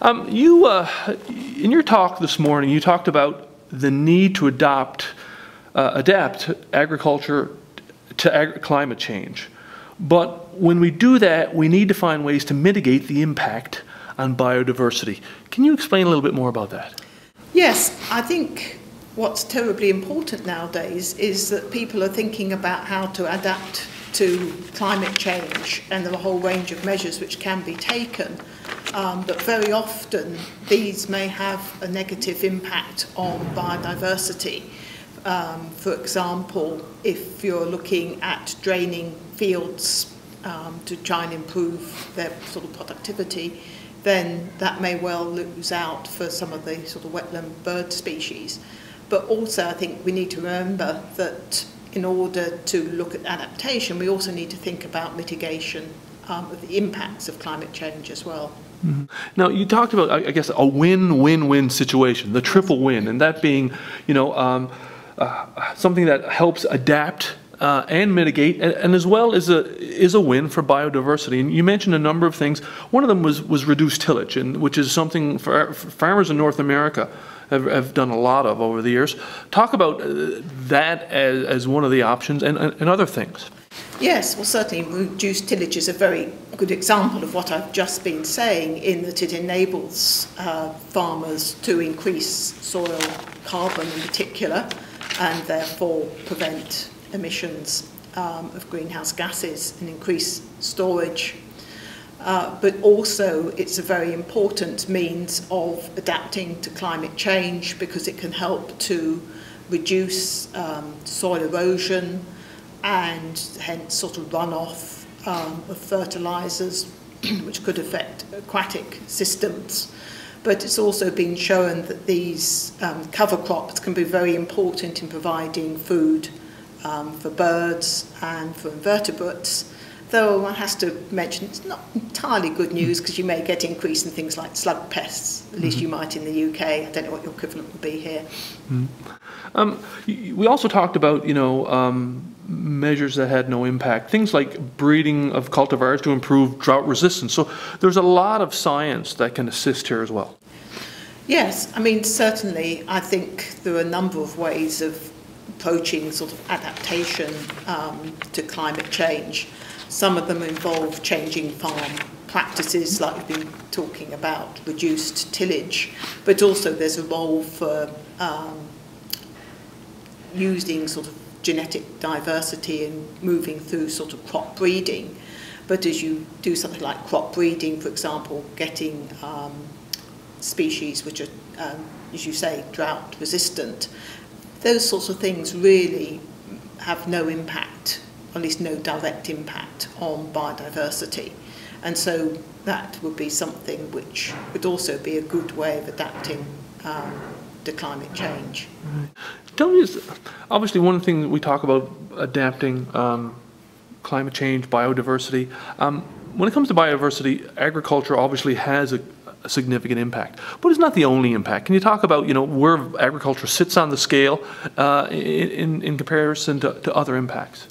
In your talk this morning, you talked about the need to adapt agriculture to climate change. But when we do that, we need to find ways to mitigate the impact on biodiversity. Can you explain a little bit more about that? Yes, I think what's terribly important nowadays is that people are thinking about how to adapt to climate change, and there are a whole range of measures which can be taken. But very often these may have a negative impact on biodiversity. For example, if you're looking at draining fields to try and improve their sort of productivity, then that may well lose out for some of the sort of wetland bird species. But also I think we need to remember that in order to look at adaptation, we also need to think about mitigation of the impacts of climate change as well. Mm-hmm. Now, you talked about, I guess, a win-win-win situation, the triple win, and that being, something that helps adapt and mitigate, and as well is a win for biodiversity. And you mentioned a number of things. One of them was reduced tillage, which is something for farmers in North America have done a lot of over the years. Talk about that as one of the options and other things. Yes, well, certainly reduced tillage is a very good example of what I've just been saying, in that it enables farmers to increase soil carbon in particular, and therefore prevent emissions of greenhouse gases and increase storage. But also it's a very important means of adapting to climate change, because it can help to reduce soil erosion and hence sort of runoff of fertilisers which could affect aquatic systems. But it's also been shown that these cover crops can be very important in providing food for birds and for invertebrates. Though one has to mention it's not entirely good news, because you may get increase in things like slug pests. At least you might in the UK. I don't know what your equivalent would be here. We also talked about, measures that had no impact, things like breeding of cultivars to improve drought resistance. So there's a lot of science that can assist here as well. Yes, I mean, certainly I think there are a number of ways of approaching sort of adaptation to climate change. Some of them involve changing farm practices, like we've been talking about, reduced tillage, but also there's a role for using sort of genetic diversity and moving through sort of crop breeding. But as you do something like crop breeding, for example, getting species which are, as you say, drought resistant, those sorts of things really have no impact, or at least no direct impact on biodiversity. And so that would be something which would also be a good way of adapting to climate change. Right. Obviously, one thing that we talk about adapting climate change, biodiversity. When it comes to biodiversity, agriculture obviously has a significant impact, but it's not the only impact. Can you talk about where agriculture sits on the scale in comparison to other impacts?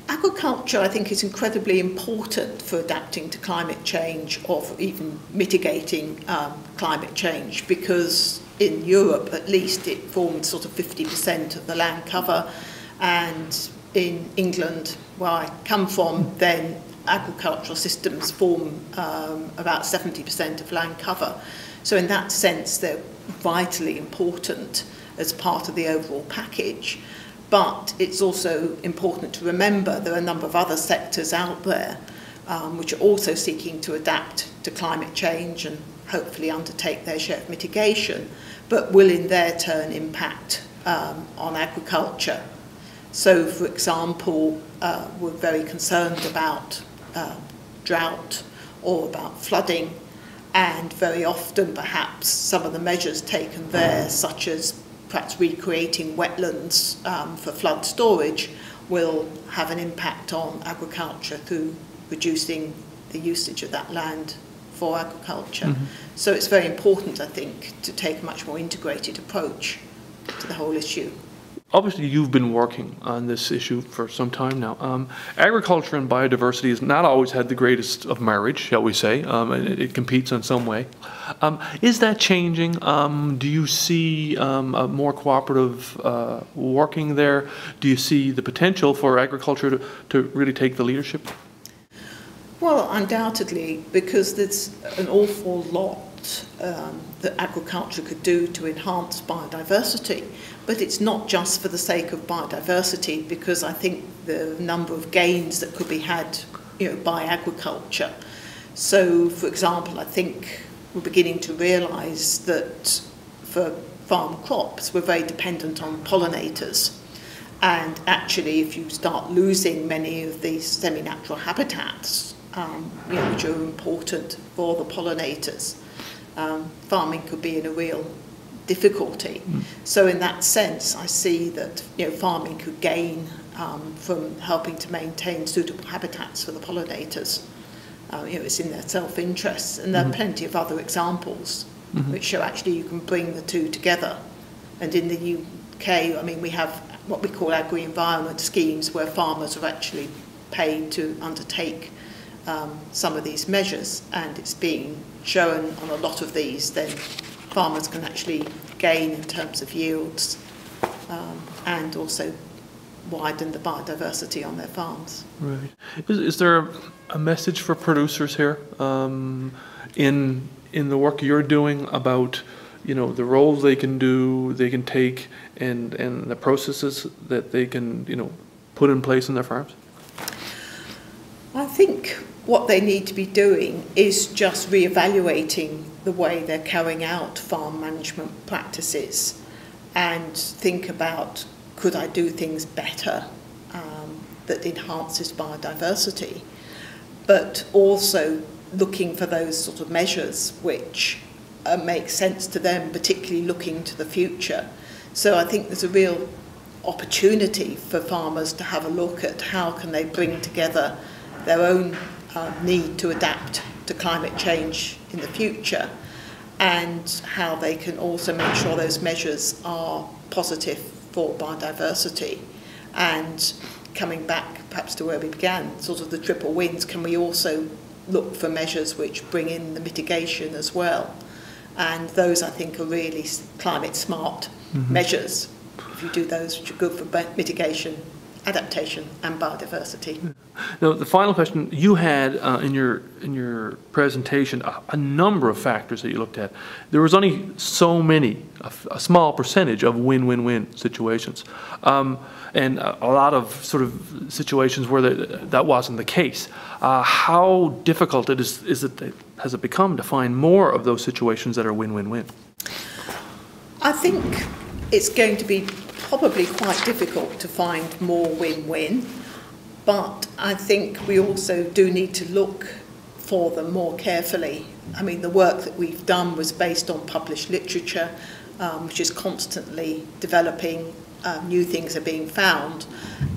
Agriculture, I think, is incredibly important for adapting to climate change, or for even mitigating climate change, because in Europe at least it forms sort of 50% of the land cover, and in England, where I come from, then agricultural systems form about 70% of land cover. So in that sense they're vitally important as part of the overall package. But it's also important to remember there are a number of other sectors out there which are also seeking to adapt to climate change and hopefully undertake their share of mitigation, but will in their turn impact on agriculture. So, for example, we're very concerned about drought or about flooding, and very often perhaps some of the measures taken there, such as perhaps recreating wetlands for flood storage, will have an impact on agriculture through reducing the usage of that land for agriculture. Mm-hmm. So it's very important, I think, to take a much more integrated approach to the whole issue. Obviously, you've been working on this issue for some time now. Agriculture and biodiversity has not always had the greatest of marriage, shall we say, and it competes in some way. Is that changing? Do you see a more cooperative working there? Do you see the potential for agriculture to really take the leadership? Well, undoubtedly, because there's an awful lot that agriculture could do to enhance biodiversity. But it's not just for the sake of biodiversity, because I think the number of gains that could be had, by agriculture. So, for example, I think we're beginning to realise that for farm crops, we're very dependent on pollinators. And actually, if you start losing many of these semi-natural habitats, which are important for the pollinators, farming could be in a real difficulty. So in that sense, I see that farming could gain from helping to maintain suitable habitats for the pollinators. It's in their self-interest, and there are plenty of other examples which show actually you can bring the two together. And in the UK, we have what we call agri-environment schemes, where farmers are actually paid to undertake some of these measures, and it's being shown on a lot of these, then farmers can actually gain in terms of yields and also widen the biodiversity on their farms. Right. Is there a message for producers here in the work you're doing about the roles they can take and the processes that they can put in place in their farms? I think what they need to be doing is just re-evaluating the way they're carrying out farm management practices and think about, could I do things better that enhances biodiversity, but also looking for those sort of measures which make sense to them, particularly looking to the future. So I think there's a real opportunity for farmers to have a look at how can they bring together their own need to adapt to climate change in the future, and how they can also make sure those measures are positive for biodiversity. And coming back perhaps to where we began, sort of the triple wins, can we also look for measures which bring in the mitigation as well? And those, I think, are really climate smart measures. If you do those, which are good for mitigation, adaptation and biodiversity. Now, the final question, you had in your presentation a number of factors that you looked at. There was only so many, a small percentage of win-win-win situations, and a lot of sort of situations where that wasn't the case. How difficult has it become to find more of those situations that are win-win-win? I think it's going to be probably quite difficult to find more win-win, but I think we also do need to look for them more carefully. The work that we've done was based on published literature, which is constantly developing, new things are being found,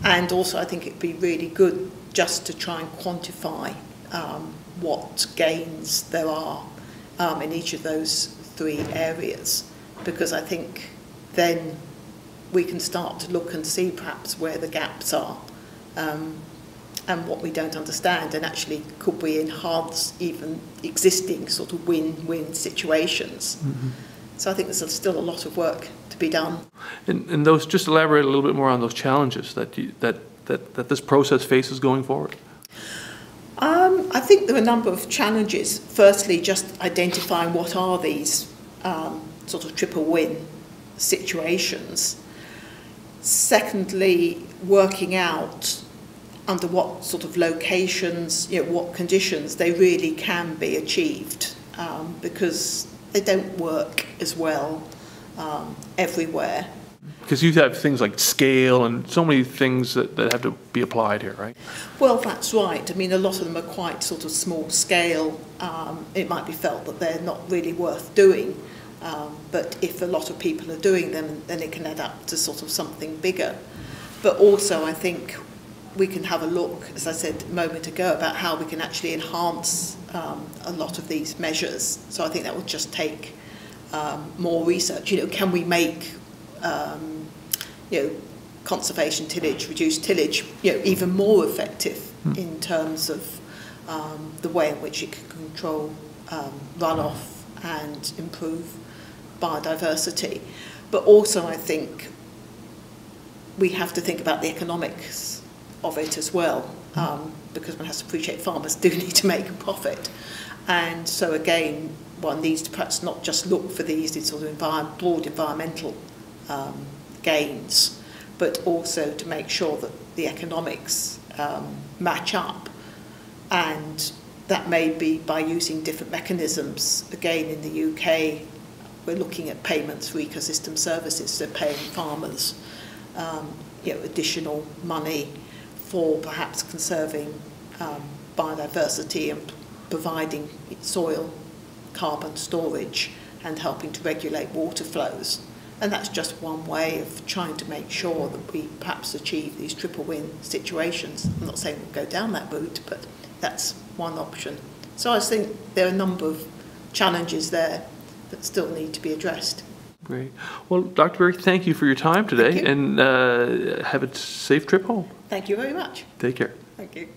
and also I think it'd be really good just to try and quantify what gains there are in each of those three areas, because I think then we can start to look and see perhaps where the gaps are and what we don't understand, and actually could we enhance even existing sort of win-win situations. So I think there's still a lot of work to be done. And those, just elaborate a little bit more on those challenges that this process faces going forward. I think there are a number of challenges. Firstly, just identifying what are these sort of triple win situations. Secondly, working out under what sort of locations, what conditions they really can be achieved, because they don't work as well everywhere. Because you have things like scale and so many things that have to be applied here, right? Well, that's right. A lot of them are quite sort of small scale. It might be felt that they're not really worth doing. But if a lot of people are doing them, then it can add up to sort of something bigger. But also, I think we can have a look, as I said a moment ago, about how we can actually enhance a lot of these measures. So I think that would just take more research. Can we make conservation tillage, reduced tillage, even more effective in terms of the way in which it can control runoff and improve biodiversity. But also I think we have to think about the economics of it as well, because one has to appreciate farmers do need to make a profit. And so again, one needs to perhaps not just look for these sort of broad environmental gains, but also to make sure that the economics match up. And that may be by using different mechanisms. Again, in the UK, we're looking at payments for ecosystem services, so paying farmers additional money for perhaps conserving biodiversity and providing soil carbon storage and helping to regulate water flows. And that's just one way of trying to make sure that we perhaps achieve these triple win situations. I'm not saying we'll go down that route, but that's one option. So I think there are a number of challenges there that still need to be addressed. Great. Well, Dr. Berry, thank you for your time today, and have a safe trip home. Thank you very much. Take care. Thank you.